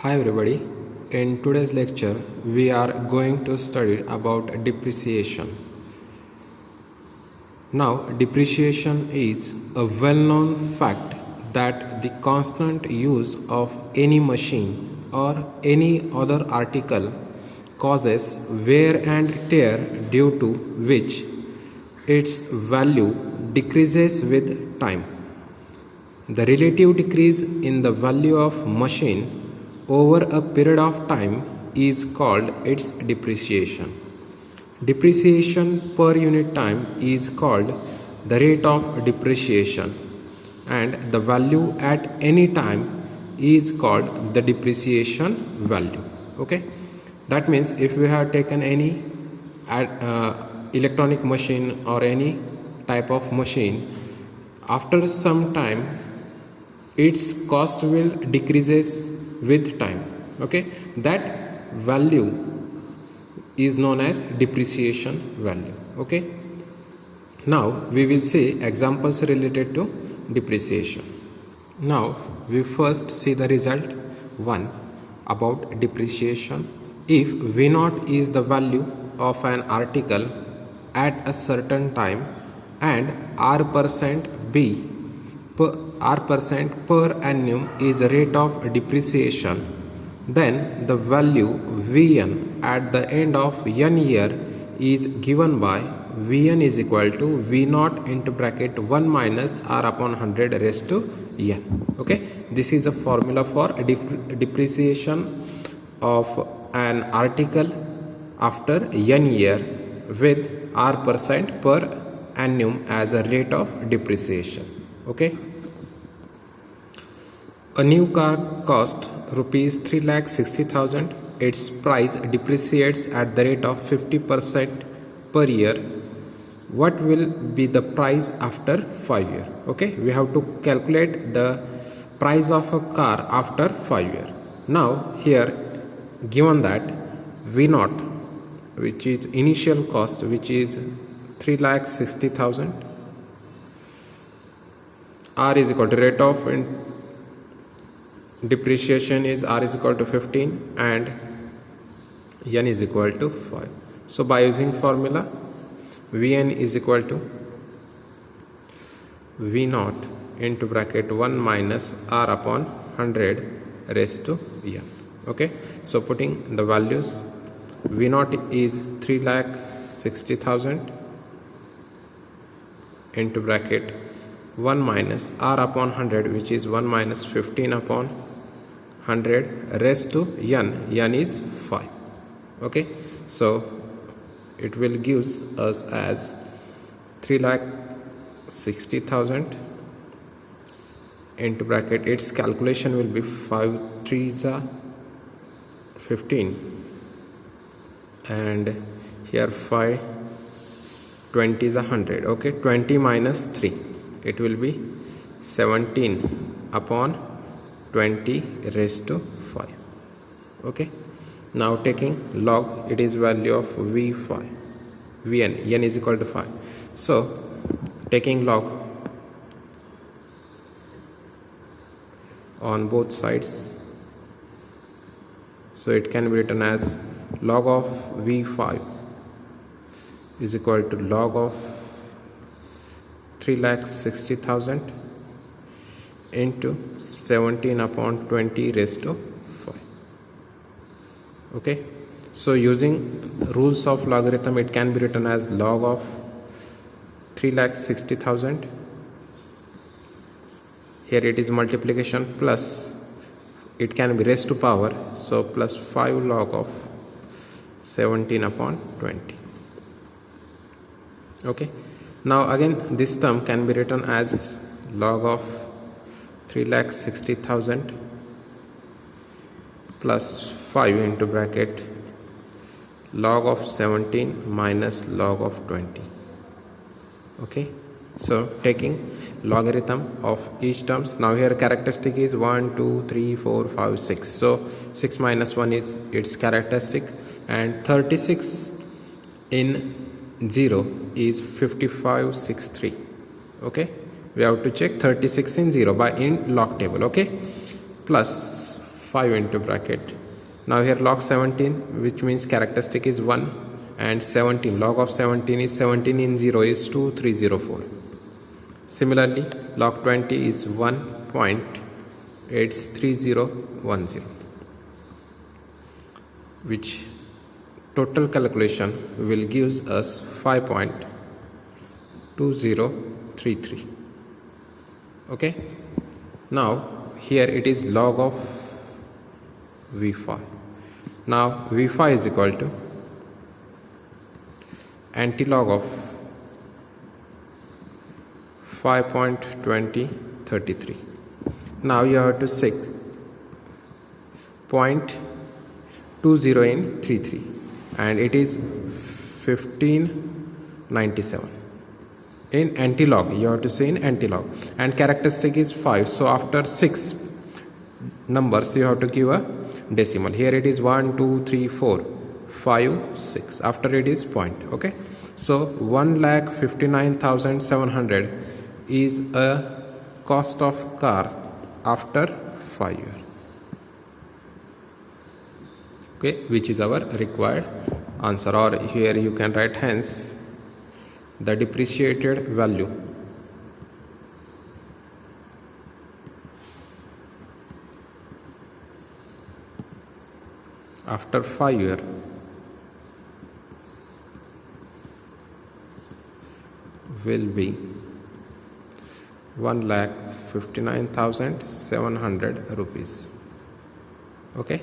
Hi everybody, in today's lecture we are going to study about depreciation. Now depreciation is a well-known fact that the constant use of any machine or any other article causes wear and tear, due to which its value decreases with time. The relative decrease in the value of machine over a period of time is called its depreciation. Depreciation per unit time is called the rate of depreciation, and the value at any time is called the depreciation value. Okay, that means if we have taken any electronic machine or any type of machine, after some time its cost will decreases with time. Okay, that value is known as depreciation value. Okay, now we will see examples related to depreciation. Now we first see the result 1 about depreciation. If V0 is the value of an article at a certain time and R% B R% per annum is the rate of depreciation, then the value Vn at the end of n year is given by Vn is equal to V0 into bracket 1 minus R upon 100 raised to n. Okay, this is a formula for depreciation of an article after n year with R% per annum as a rate of depreciation. Okay, a new car cost rupees 3,60,000. Its price depreciates at the rate of 50% per year. What will be the price after 5 years? Okay, we have to calculate the price of a car after 5 years. Now here given that V0, which is initial cost, which is 3,60,000, R is equal to rate of depreciation is R is equal to 15 and n is equal to 5. So by using formula, Vn is equal to V0 into bracket 1 minus R upon 100 raised to n. Okay, so putting the values, V0 is 3,60,000 into bracket 1 minus R upon 100, which is 1 minus 15 upon 100 raised to n is 5. Okay, so it will gives us as 3,60,000 into bracket, its calculation will be 5 3s are 15 and here 5 20s are 100. Okay, 20 minus 3, it will be 17 upon 20 raised to 5. Okay, now taking log, it is value of V5 Vn, n is equal to 5. So taking log on both sides, so it can be written as log of V5 is equal to log of 3,60,000 into 17 upon 20 raised to 5. Okay, so using rules of logarithm, it can be written as log of 3,60,000. Here it is multiplication plus, it can be raised to power, so plus 5 log of 17 upon 20. Okay, now again this term can be written as log of 3,60,000 plus 5 into bracket log of 17 minus log of 20. Okay, so taking logarithm of each terms. Now here characteristic is 1 2 3 4 5 6, so 6 minus 1 is its characteristic, and 36 in 0 is 5563. Okay, we have to check 36 in 0 by in log table. Okay, plus 5 into bracket. Now here log 17, which means characteristic is 1, and 17, log of 17 is 17 in 0 is 2304. Similarly, log 20 is 1.83010, which total calculation will gives us 5.2033. Okay, now here it is log of V5. Now V5 is equal to antilog of 5.2033. Now you have to 6.20 in 33, and it is 1597. In antilog, you have to say in antilog, and characteristic is 5. So after 6 numbers, you have to give a decimal. Here it is 1, 2, 3, 4, 5, 6. After it is point. Okay. So 1,59,700 is a cost of car after 5 years. Okay, which is our required answer, or here you can write hence the depreciated value after 5 years will be 1,59,700 rupees. Okay,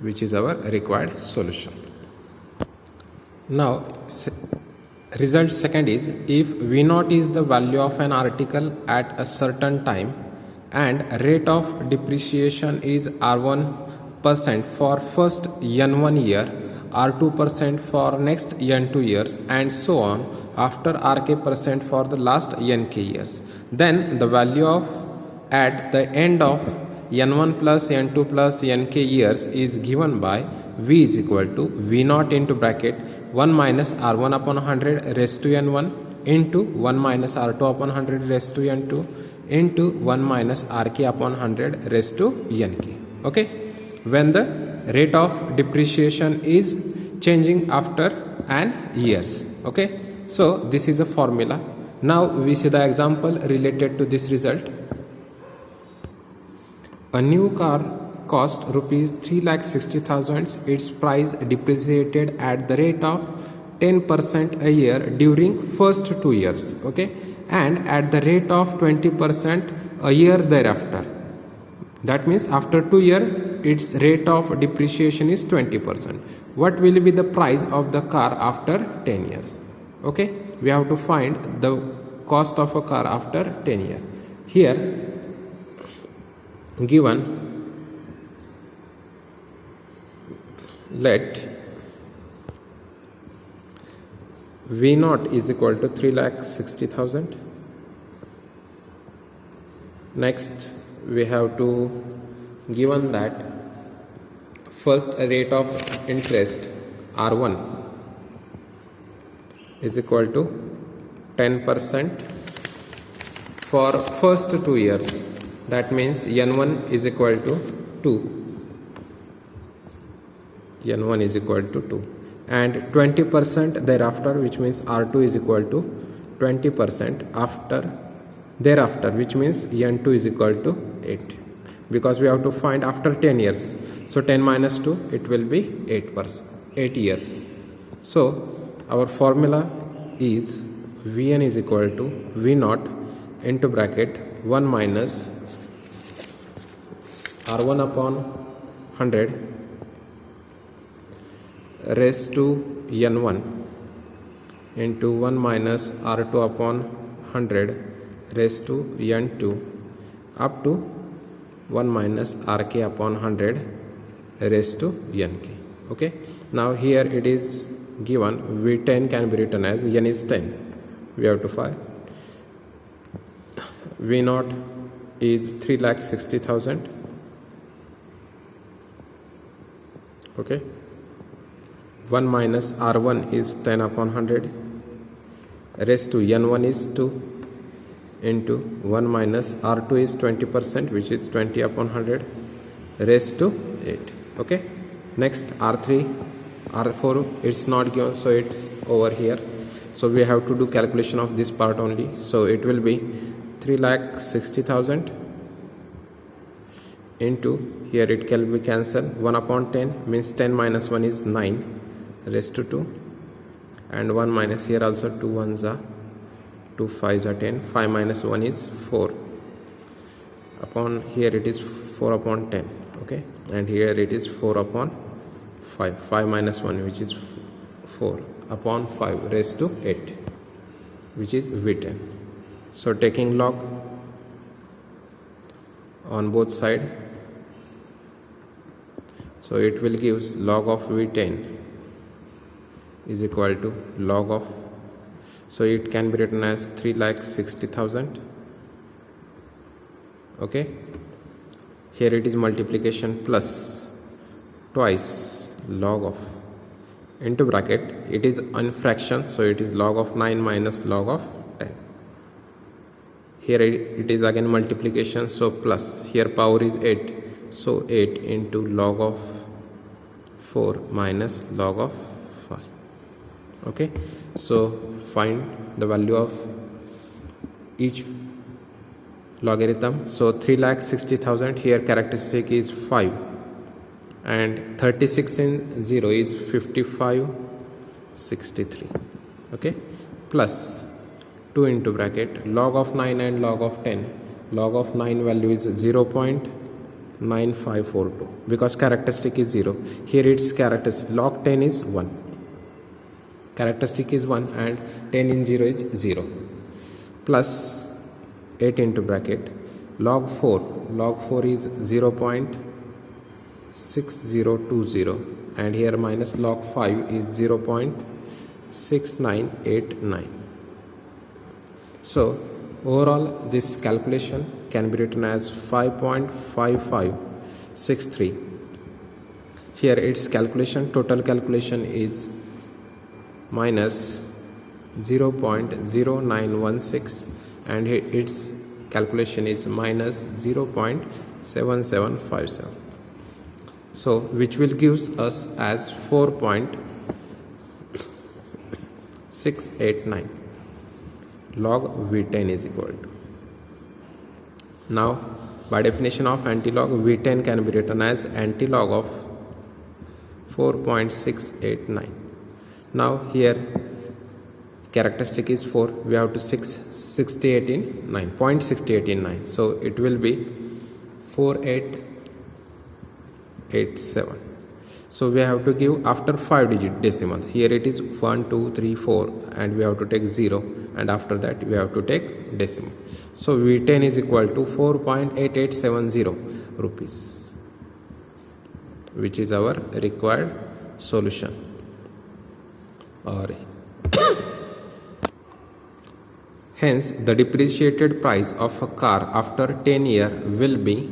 which is our required solution. Now result second is, if V0 is the value of an article at a certain time and rate of depreciation is R1% for first N1 year, R2% for next N2 years, and so on after RK% for the last NK years, then the value of at the end of N1 plus N2 plus NK years is given by V is equal to V0 into bracket 1 minus R1 upon 100 raised to N1 into 1 minus R2 upon 100 raised to N2 into 1 minus RK upon 100 raised to NK. Okay, when the rate of depreciation is changing after an years. Okay, so this is a formula. Now we see the example related to this result. A new car cost rupees 3,60,000. Its price depreciated at the rate of 10% a year during first 2 years. Okay, and at the rate of 20% a year thereafter. That means after 2 years its rate of depreciation is 20%. What will be the price of the car after 10 years? Okay, we have to find the cost of a car after 10 years. Here given, let V0 is equal to 3,60,000. Next we have to given that first rate of interest R1 is equal to 10% for first 2 years. That means N1 is equal to 2. N1 is equal to 2. And 20% thereafter, which means R2 is equal to 20% after thereafter, which means N2 is equal to 8. Because we have to find after 10 years. So 10 minus 2, it will be 8 years. So our formula is Vn is equal to V0 into bracket 1 minus R1 upon 100 raised to N1 into 1 minus R2 upon 100 raised to N2 up to 1 minus RK upon 100 raised to NK. Okay, now here it is given V10 can be written as N is 10. We have to find V0 is 3,60,000. Okay, 1 minus R1 is 10 upon 100 raised to N1 is 2 into 1 minus R2 is 20%, which is 20 upon 100 raised to 8. Okay, next R3 R4 it's not given, so it's over here, so we have to do calculation of this part only. So it will be 3,60,000 into, here it can be cancelled, 1 upon 10 means 10 minus 1 is 9 raised to 2, and 1 minus here also 2 ones are 2 5s are 10, 5 minus 1 is 4 upon, here it is 4 upon 10. Okay, and here it is 4 upon 5, 5 minus 1 which is 4 upon 5 raised to 8, which is V10. So taking log on both side, so it will give log of V10 is equal to log of, so it can be written as 3,60,000. Okay, here it is multiplication plus twice log of, into bracket it is in fraction, so it is log of 9 minus log of 10. Here it is again multiplication, so plus, here power is 8, so 8 into log of 4 minus log of 5. Okay, so find the value of each logarithm. So 3,60,000, here characteristic is 5, and 36 in 0 is 5563. Okay, plus 2 into bracket log of 9 and log of 10. Log of 9 value is 0.9542 because characteristic is 0. Here its characteristic log 10 is 1, characteristic is 1, and 10 in 0 is 0, plus 8 into bracket log 4. Log 4 is 0.6020, and here minus log 5 is 0.6989. So overall this calculation can be written as 5.5563. Here its calculation, total calculation is minus 0.0916, and its calculation is minus 0.7757. So which will gives us as 4.689 log V10 is equal to. Now by definition of antilog, V10 can be written as antilog of 4.689. Now here characteristic is 4, we have to 68 in 9, 0.68 in 9, so it will be 4887. So we have to give after 5 digit decimal. Here it is 1 2 3 4, and we have to take 0, and after that we have to take decimal. So V10 is equal to 4.8870 rupees, which is our required solution. Or hence the depreciated price of a car after 10 years will be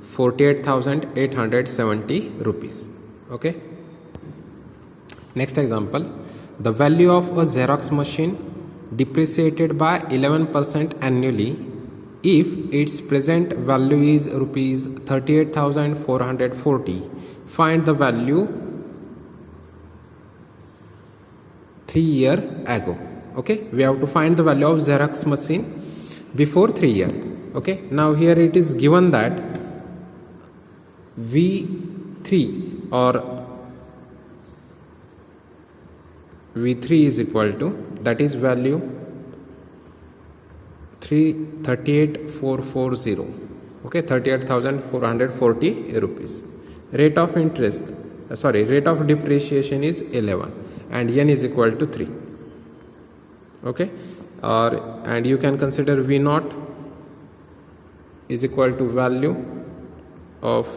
48,870 rupees. Okay, next example, the value of a Xerox machine depreciated by 11% annually if its present value is rupees 38,440. Find the value 3 years ago. Okay, we have to find the value of Xerox machine before 3 years. Okay, now here it is given that V3 or V3 is equal to, that is value 38,440. Okay, 38,440 rupees. Rate of interest, rate of depreciation is 11, and n is equal to 3. Okay, and you can consider V0 is equal to value of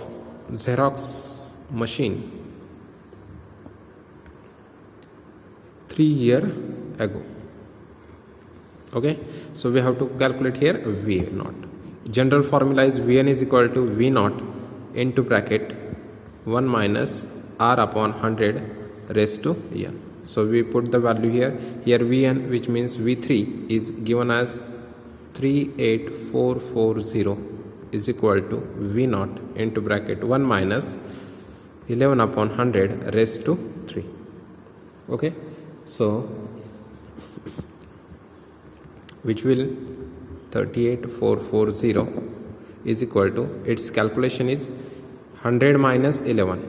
Xerox machine 3 years ago. Okay, so we have to calculate here V0. General formula is Vn is equal to V0 into bracket 1 minus R upon 100 raised to n. So we put the value here. Here Vn, which means V3, is given as 38440 is equal to V naught into bracket 1 minus 11 upon 100 raised to 3. Okay, so which will 38440 is equal to, its calculation is 100 minus 11.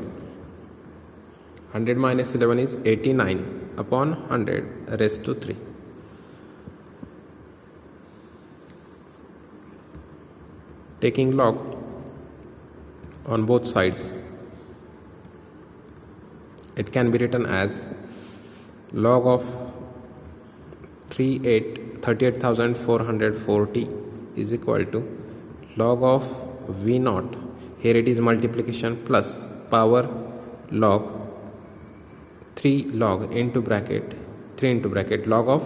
100 minus 11 is 89 upon 100 raised to 3. Taking log on both sides, it can be written as log of 38,440 is equal to log of V naught, here it is multiplication, plus power log 3 log into bracket 3 into bracket log of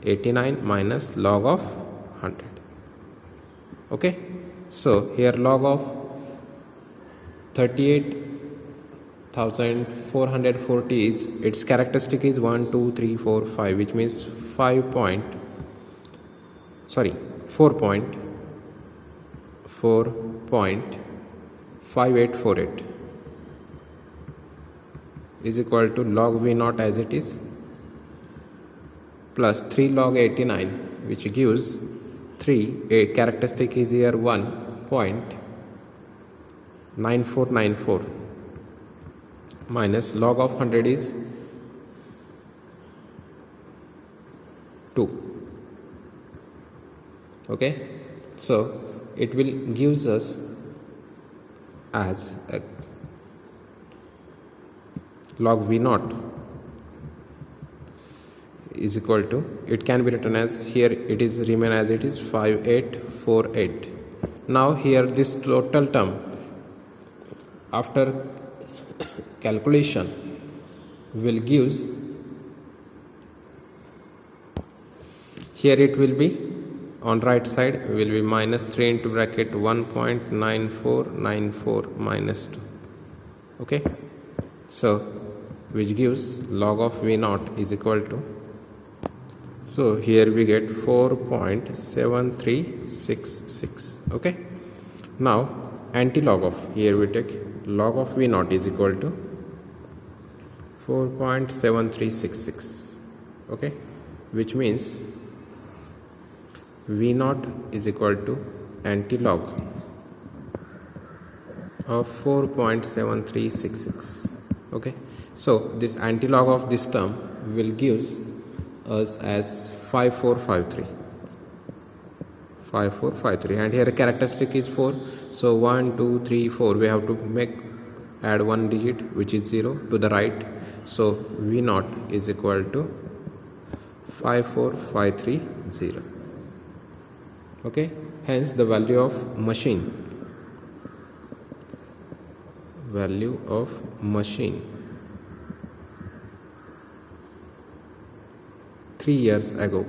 89 minus log of 100. Okay, so here log of 38,440 is, its characteristic is 1 2 3 4 5, which means 4.5848 is equal to log V naught as it is plus 3 log 89, which gives 3, a characteristic is here 1.9494 minus log of 100 is 2. Okay, so it will gives us as a log V naught is equal to, it can be written as, here it is remain as it is 5848. Now here this total term after calculation will gives, here it will be on right side will be minus 3 into bracket 1.9494 minus 2. Okay, so which gives log of V naught is equal to, so here we get 4.7366. Okay, now anti-log of, here we take log of V naught is equal to 4.7366. Okay, which means V naught is equal to anti-log of 4.7366. Okay, so this anti-log of this term will gives us as 5453, and here characteristic is 4, so 1 2 3 4 we have to add one digit which is 0 to the right, so V naught is equal to 54530. Okay, hence the value of machine 3 years ago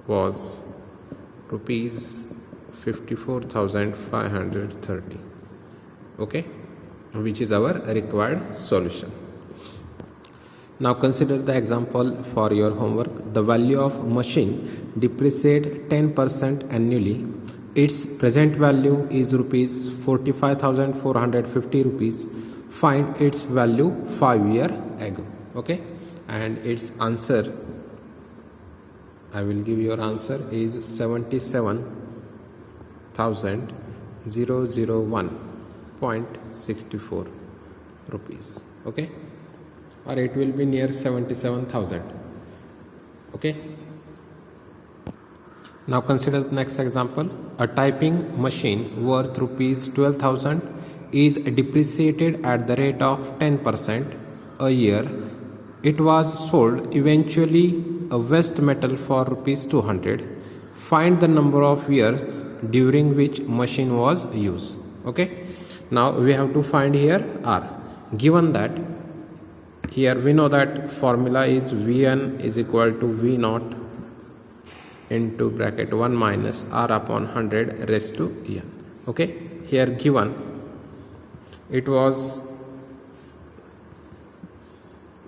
was rupees 54,530. Okay, which is our required solution. Now consider the example for your homework. The value of machine depreciate 10% annually. Its present value is rupees 45,450 rupees. Find its value 5 years ago. Okay, and its answer, I will give your answer, is 77,001.64 rupees. Okay, or it will be near 77,000. Okay, now consider the next example. A typing machine worth rupees 12,000 is depreciated at the rate of 10% a year. It was sold eventually a waste metal for rupees 200. Find the number of years during which machine was used. Okay, now we have to find here R. Given that here we know that formula is Vn is equal to V naught into bracket 1 minus R upon 100 raised to n. Okay, here given it was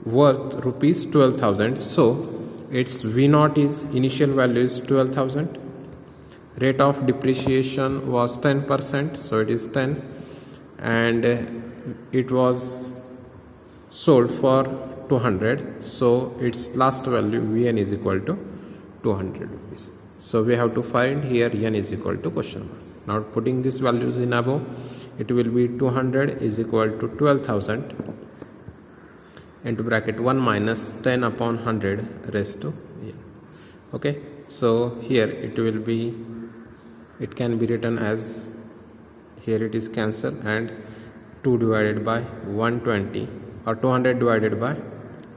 worth rupees 12,000, so its V0 is initial value is 12,000. Rate of depreciation was 10%, so it is 10, and it was sold for 200, so its last value Vn is equal to 200 rupees. So we have to find here n is equal to question mark. Now putting these values in above, it will be 200 is equal to 12,000 into bracket 1 minus 10 upon 100 raised to n. Okay, so here it can be written as, here it is cancel, and 2 divided by 120 or 200 divided by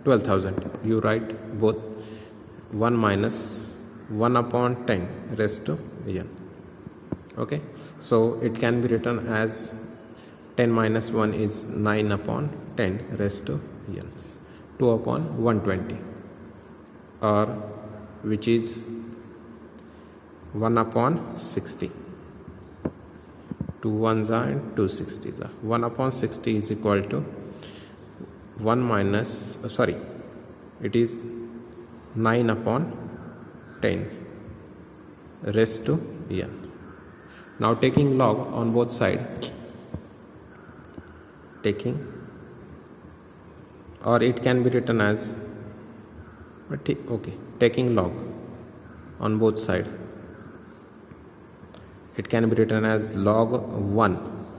12,000. You write both 1 minus 1 upon 10 raised to n. Okay, so it can be written as 10 minus 1 is 9 upon 10 raised to n, 2 upon 120, or which is 1 upon 60. 2 ones are and 2 60s are. 1 upon 60 is equal to 1 minus, it is 9 upon 10 raised to n. Now taking log on both sides, or it can be written as, taking log on both sides, it can be written as log 1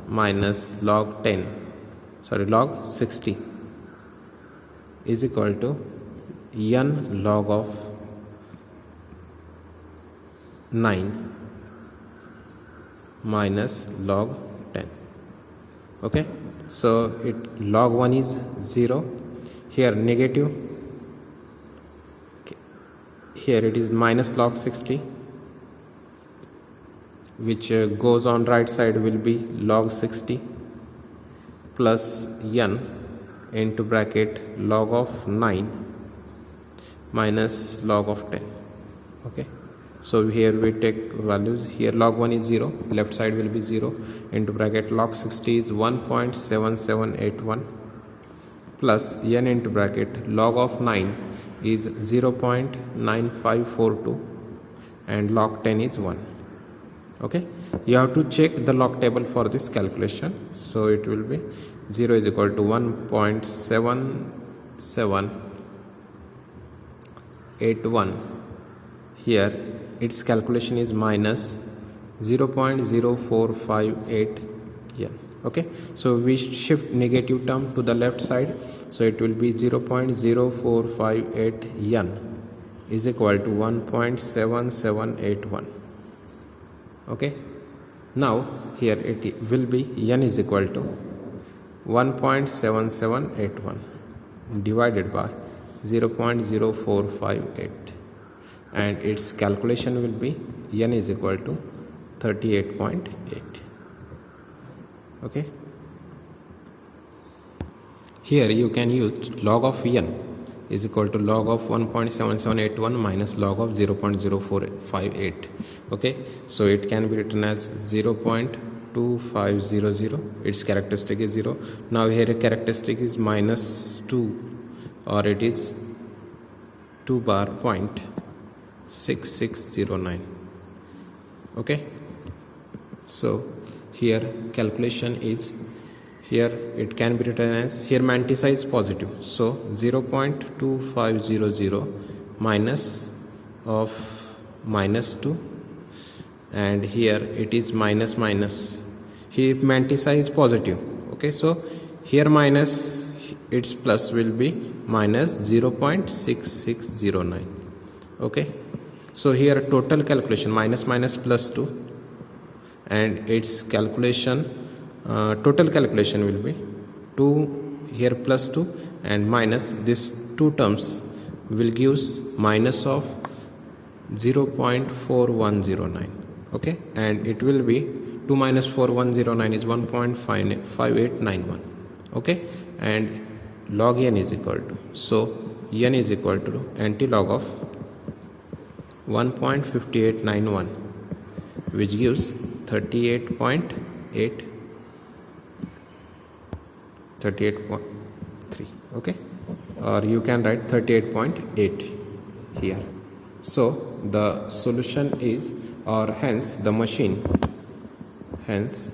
minus log 60 is equal to n log of 9 minus log 10. Okay, so log 1 is 0, here negative, here it is minus log 60, which goes on right side will be log 60 plus n into bracket log of 9 minus log of 10. Okay, so here we take values, here log 1 is 0, left side will be 0, into bracket log 60 is 1.7781 plus n into bracket log of 9 is 0.9542 and log 10 is 1. Okay, you have to check the log table for this calculation. So it will be 0 is equal to 1.7781. Here its calculation is minus 0.0458 n. Okay, so we shift negative term to the left side, so it will be 0.0458 n is equal to 1.7781. Okay, now here it will be n is equal to 1.7781 divided by 0.0458, and its calculation will be n is equal to 38.8. Okay, here you can use log of n is equal to log of 1.7781 minus log of 0.0458. Okay, so it can be written as 0.2500, its characteristic is 0. Now here a characteristic is minus 2, or it is 2 bar 0.6609. Okay, so here calculation is, here it can be written as, here mantissa is positive, so 0.2500 minus of minus 2, and here it is minus, here mantissa is positive. Okay, so here minus, its plus will be minus 0.6609. Okay, so here total calculation minus plus 2, and its calculation total calculation will be 2 here plus 2 and minus this 2 terms will give minus of 0.4109. Okay, and it will be 2 minus 4109 is 1.5891. Okay, and log n is equal to, so n is equal to anti-log of 1.5891, which gives 38.3. Okay, or you can write 38.8. here. So the solution is, or hence the machine, hence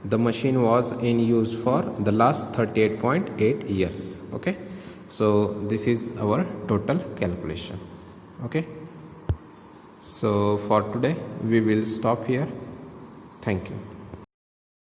the machine was in use for the last 38.8 years. Okay, so this is our total calculation. Okay, so for today we will stop here. Thank you.